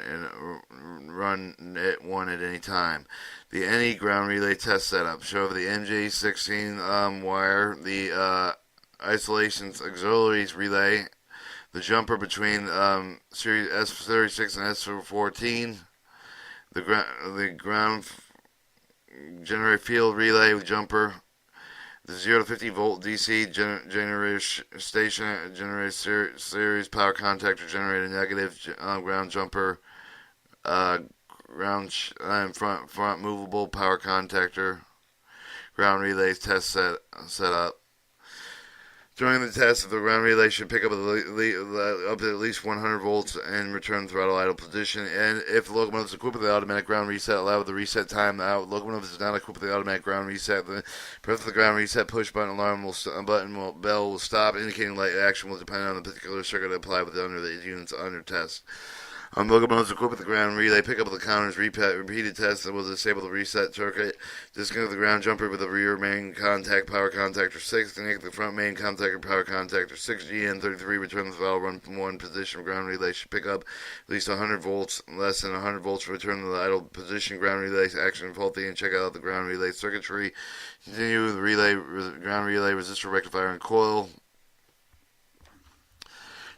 at any time. The NE ground relay test setup. Show the MJ16 wire, the isolations auxiliaries relay, the jumper between series S36 and S14, the ground generator field relay jumper, the 0 to 50 volt DC generator station generator series power contactor generator negative ground jumper, ground front movable power contactor, ground relays test setup. During the test, the ground relay should pick up to at least 100 volts and return throttle idle position. And if the locomotive is equipped with the automatic ground reset, allow the reset time out. Locomotive is not equipped with the automatic ground reset. Press the ground reset push button. Bell will stop, indicating light action will depend on the particular circuit applied with the units under test. Locomotives equipped with the ground relay pick up the counters repeated tests that will disable the reset circuit. Disconnect the ground jumper with the rear main contact power contactor 6. Connect the front main contactor power contactor 6. GN33 return the throttle run from 1 position. Ground relay should pick up at least 100 volts, less than 100 volts. Return to the idle position. Ground relay action faulty and check out the ground relay circuitry. Continue with the ground relay resistor rectifier and coil.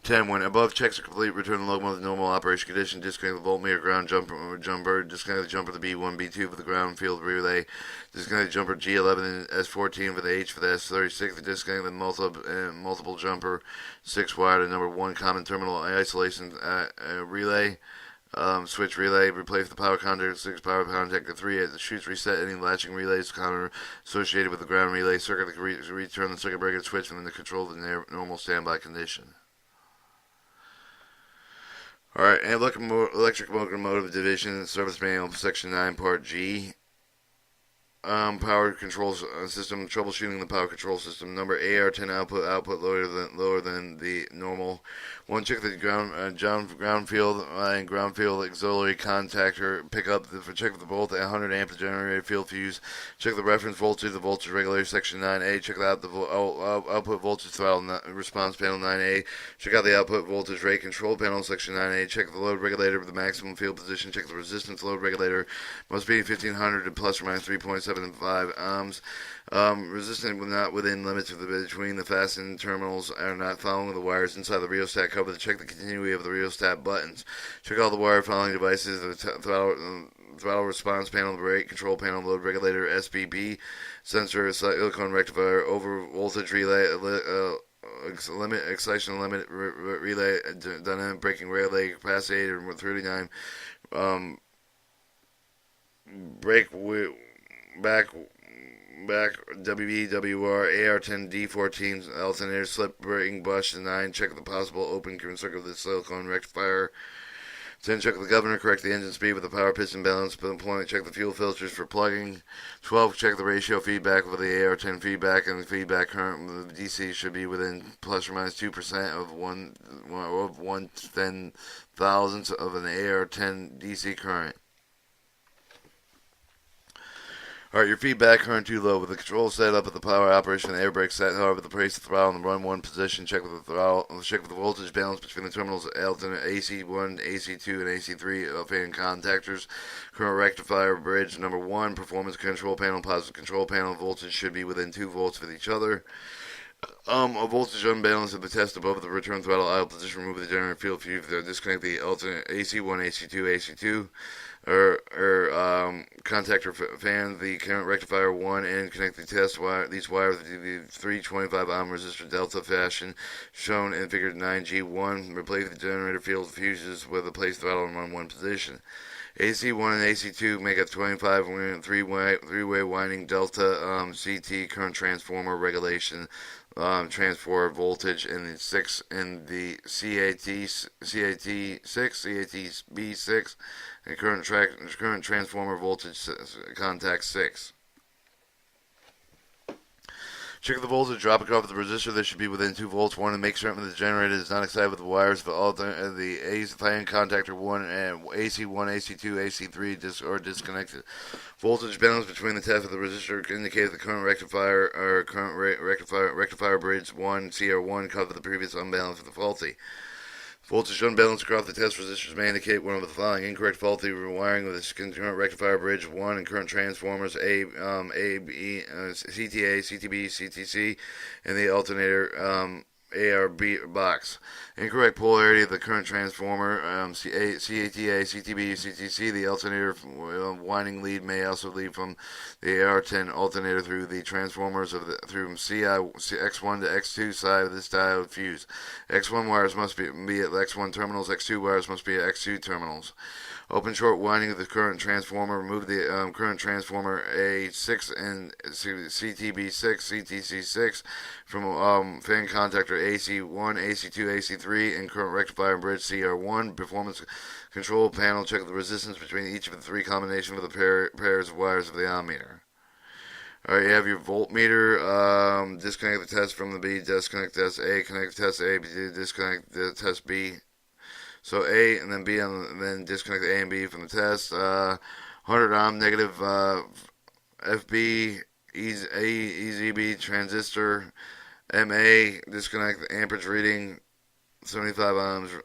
10. When above checks are complete, return the locomotive to normal operation condition. Disconnect the voltmeter ground jumper. Disconnect the jumper to B1, B2 for the ground field relay. Disconnect the jumper G11 and S14 for the H for the S36. Disconnect the multiple jumper 6 wire to number 1 common terminal isolation relay. Switch relay. Replace the power contactor 6 power contactor 3 as the chutes reset any latching relays associated with the ground relay circuit. Return the circuit breaker switch and then control the normal standby condition. Alright, and electric locomotive division, service manual, section 9, part G. Power control system, troubleshooting the power control system. Number AR10 output lower than the normal. 1. Check the ground field and ground field auxiliary contactor. Check the both 100 amp generator field fuse. Check the reference voltage, the voltage regulator, section 9A. Check out the output voltage throttle response panel 9A. Check out the output voltage rate control panel, section 9A. Check the load regulator with the maximum field position. Check the resistance load regulator. Must be 1500 to plus or minus 3.75 ohms. Resistant not within limits between the fastened terminals are not following the wires inside the rheostat cover. Check the continuity of the rheostat buttons. Check all the wire following devices, the throttle response panel, the brake control panel, load regulator, SPB, sensor, silicone rectifier, over voltage relay, excitation limit relay, dynamic braking relay, capacitor 39, brake back WB, WR, AR10, D14, alternator, slip braking, bush, 9. Check the possible open circuit of the silicone rectifier. 10. Check the governor, correct the engine speed with the power piston balance point. Check the fuel filters for plugging. 12. Check the ratio feedback with the AR10 feedback and the feedback current. The DC should be within plus or minus 2% of 1/10,000th of an AR10 DC current. Alright, your feedback current too low. With the control set up at the power operation, the air brake set, however, the brace, the throttle in the run 1 position. Check with the throttle. Check with the voltage balance between the terminals alternate AC1, AC2, and AC3 fan contactors. Current rectifier bridge number 1. Performance control panel, positive control panel. Voltage should be within 2 volts with each other. A voltage unbalance of the test above the return throttle idle position. Remove the generator field fuse. Disconnect the alternate AC1, AC2, AC2. Or contactor fan the current rectifier 1 and connect the test wire, these wires to the 325 ohm resistor delta fashion shown in figure 9G1. Replace the generator field fuses with a place throttle in run 1 position. AC1 and AC2 make a 25 three-way winding delta CT current transformer regulation transformer voltage in the 6 in the CAT6 CATB6 and current transformer voltage contact 6. Check the voltage dropping off the resistor. This should be within 2 volts. 1 and make certain that the generator is not excited with the wires of the AC fan contactor 1 and AC1, AC2, AC3 or disconnected. Voltage balance between the test of the resistor indicates the current rectifier or current rectifier bridge 1 CR1 cover the previous unbalance with the faulty. Voltage unbalance across the test resistors may indicate one of the following: incorrect faulty rewiring of the current rectifier bridge 1 and current transformers A, B, CTA, CTB, CTC, and the alternator ARB box. Incorrect polarity of the current transformer CATA, CTB, CTC. The alternator winding lead may also lead from the AR10 alternator through the transformers through X1 to X2 side of this diode fuse. X1 wires must be at X1 terminals. X2 wires must be at X2 terminals. Open short winding of the current transformer. Remove the current transformer A6 and CTB6, CTC6 from fan contactor AC1, AC2, AC3, and current rectifier bridge CR1. Performance control panel. Check the resistance between each of the 3 combinations of the pairs of wires of the ohmmeter. Alright, you have your voltmeter. Disconnect the test from the B. Disconnect test A. Connect test A. Disconnect the test B. So A and then B, and then disconnect A and B from the test. 100 ohm negative FB EZB transistor MA. Disconnect the amperage reading 75 ohms.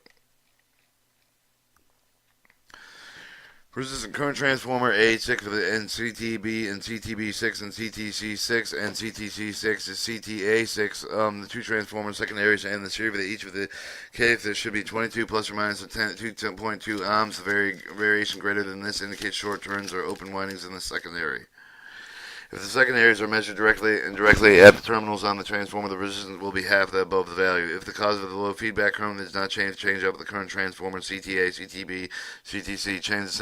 Resistant current transformer A6 for the CTB and CTB6 and CTC6 and CTC6 is CTA6. The 2 transformers, secondaries, and the series of each of the case there should be 22 plus or minus 10.2 ohms. The variation greater than this indicates short turns or open windings in the secondary. If the secondaries are measured directly and indirectly at the terminals on the transformer, the resistance will be half that above the value. If the cause of the low feedback current does not change up the current transformer, CTA, CTB, CTC. Change the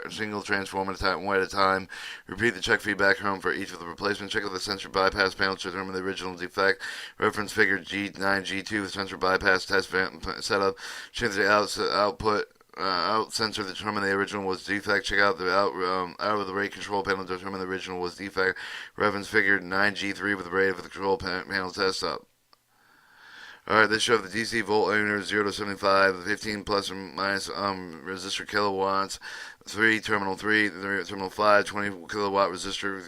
single transformer one at a time. Repeat the check feedback current for each of the replacements. Check with the sensor bypass panel to determine the original defect. Reference figure G9, G2, the sensor bypass test setup. Change the output sensor to determine the original was defect. Check out the out of the rate control panel to determine the original was defect. Reference figure 9G3 with the rate of the control panel test up. Alright, this shows the DC voltmeter 0 to 75, 15 plus or minus resistor kilowatts, 3, terminal 3, terminal 5, 20 kilowatt resistor,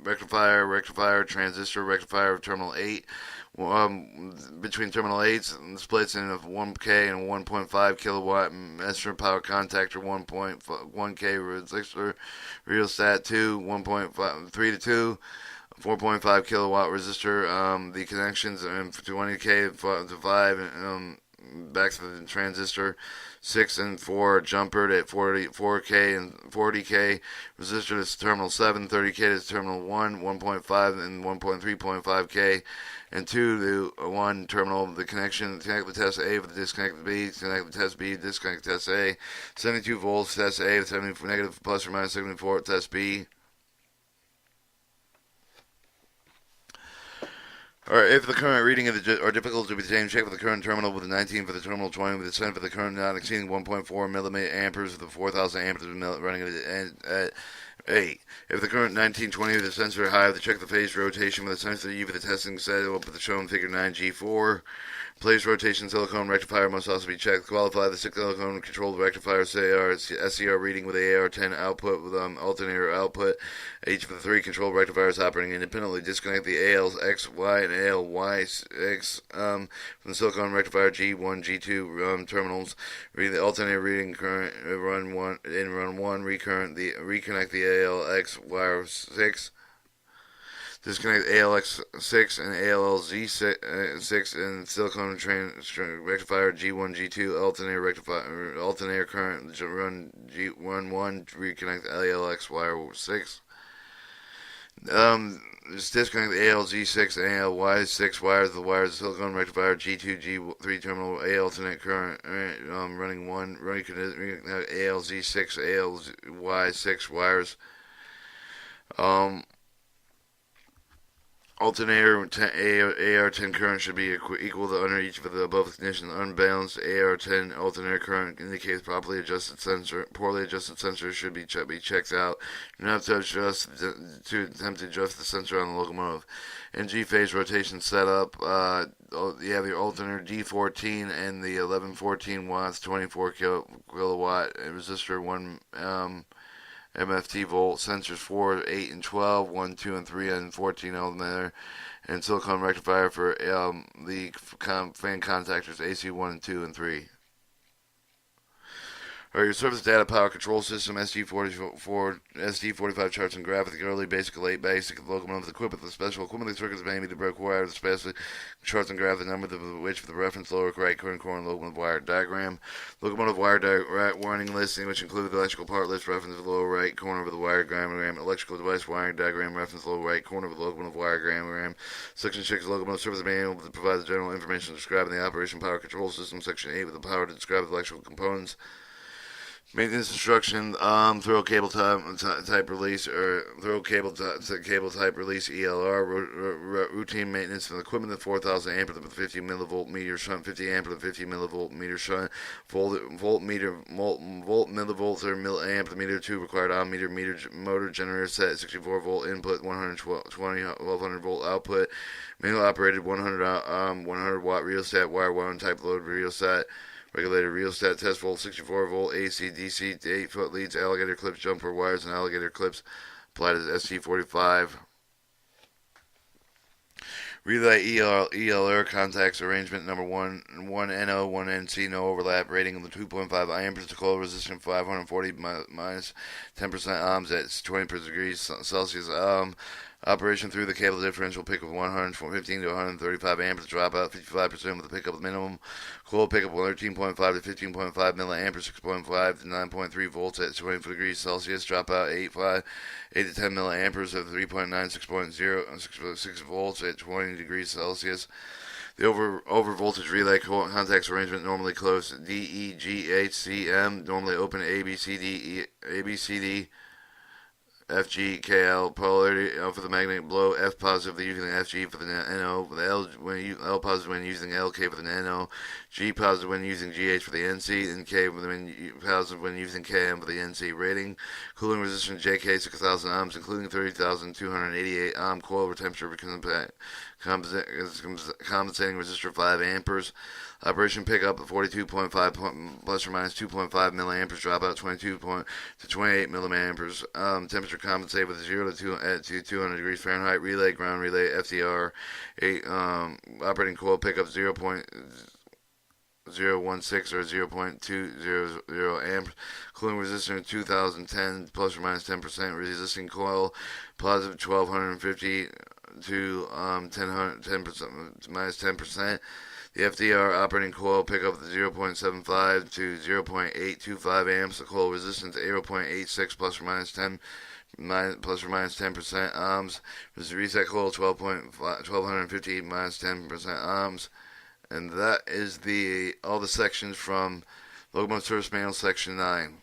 rectifier, transistor, rectifier of terminal 8. Between terminal 8s splits in of 1K and 1.5 kilowatt messenger power contactor, 1.1K resistor, rheostat 2, 1.5 3 to 2, 4.5 kilowatt resistor. The connections are 20K to 5 back to the transistor. 6 and 4 jumpered at 4K and 40K. Resistor to terminal 7, 30K to terminal 1, 1.5 and 1.3.5K. And 2 to 1 terminal. The connection, connect the test A with the disconnect B, connect the test B, disconnect test A. 72 volts test A, 70 negative plus or minus 74 test B. Alright, if the current reading are difficult to be obtained, check with the current terminal with the 19 for the terminal 20 with the 10 for the current not exceeding 1.4 milliamperes with the 4,000 amperes running at 8. If the current 1920 with the sensor high, check the phase rotation with the sensor U for the testing set up with the shown figure 9G4. Place rotation silicone rectifier must also be checked. Qualify the silicone controlled rectifier SCR reading with AR10 output with alternator output. Each of the three controlled rectifiers operating independently. Disconnect the ALX, Y, and ALY6 from the silicone rectifier G1, G2 terminals. Read the alternator reading current run 1 in run 1. Reconnect the ALX wire 6. Disconnect ALX6 and ALLZ6 and silicone rectifier G1, G2 alternator current run G1, reconnect Alx wire 6. Just disconnect the ALZ6 and ALY6 wires, the wires, silicone rectifier G2, G3 terminal, A alternate current running 1, reconnect ALZ6, ALY6 wires. Alternator AR10 current should be equal to under each of the above conditions. Unbalanced AR10 alternator current indicates poorly adjusted sensor should be checked out. Do not to attempt to adjust the sensor on the locomotive. In G-phase rotation setup, you have your alternator D14 and the 1114 watts, 24 kilowatt resistor, 1 MFT volt, sensors 4, 8, and 12, 1, 2, and 3, and 14 altimeter, and silicone rectifier for the fan contactors AC1 and 2 and 3. Alright, your surface data power control system, SD45 charts and graphic, early, basic, late, basic, locomotive equipped with the special equipment, the circuits may be the broke wire, the special charts and graphic, the number of which for the reference lower right corner locomotive wire diagram. Locomotive wire warning listing, which include the electrical part list, reference to the lower right corner of the wire diagram, electrical device wiring diagram, reference lower right corner of the locomotive wire diagram. Section 6, locomotive service manual to provide the general information describing the operation power control system. Section 8, with the power to describe the electrical components. Maintenance instruction: throw cable type release or throw cable type release ELR. Routine maintenance of the equipment: the 4,000 amp with 50 millivolt meter shunt, 50 amp with 50 millivolt meter shunt, volt millivolts or milliamp meter 2 required on meter motor generator set, 64 volt input, 1200 volt output, manual operated 100 watt rheostat, wire 1 type load rheostat. Regulator rheostat test volt, 64 volt AC DC 8-foot leads, alligator clips, jumper wires, and alligator clips applied as SD45. Relay ELR contacts arrangement number 1 NO 1 NC, no overlap. Rating of the 2.5 amperes to coil resistance 540 minus 10% ohms at 20 degrees Celsius. Operation through the cable differential pickup 115 to 135 amperes, dropout 55% with the pickup minimum. Coil pickup 13.5 to 15.5 milliamperes, 6.5 to 9.3 volts at 20 degrees Celsius, dropout 8 to 10 milliamperes at 3.9, 6 volts at 20 degrees Celsius. The over voltage relay contacts arrangement normally closed. D, E, G, H, C, M, normally open. A, B, C, D, F, G, K, L, polarity for the magnetic blow. F positive using the FG for the NO. The L positive when using LK for the NO. G positive when using GH for the NC. And K positive when using KM for the NC. Rating: cooling resistance JK 6,000 ohms, including 30,288 ohm coil temperature compensating resistor 5 amperes. Operation pickup 42.5 plus or minus 2.5 milliamperes, dropout 22 to 28 milliamperes. Temperature compensate with 0 to 200 degrees Fahrenheit. Relay, ground relay, FDR. Operating coil pickup 0.016 or 0.200 amps. Cooling resistance 2010 plus or minus 10%. Resisting coil positive 1250 to 10% minus 10%. The FDR operating coil pickup 0.75 to 0.825 amps. The coil resistance 0.86 plus or minus 10% ohms. Reset coil 1250 minus 10% ohms. And that is all the sections from Locomotive Service Manual Section 9.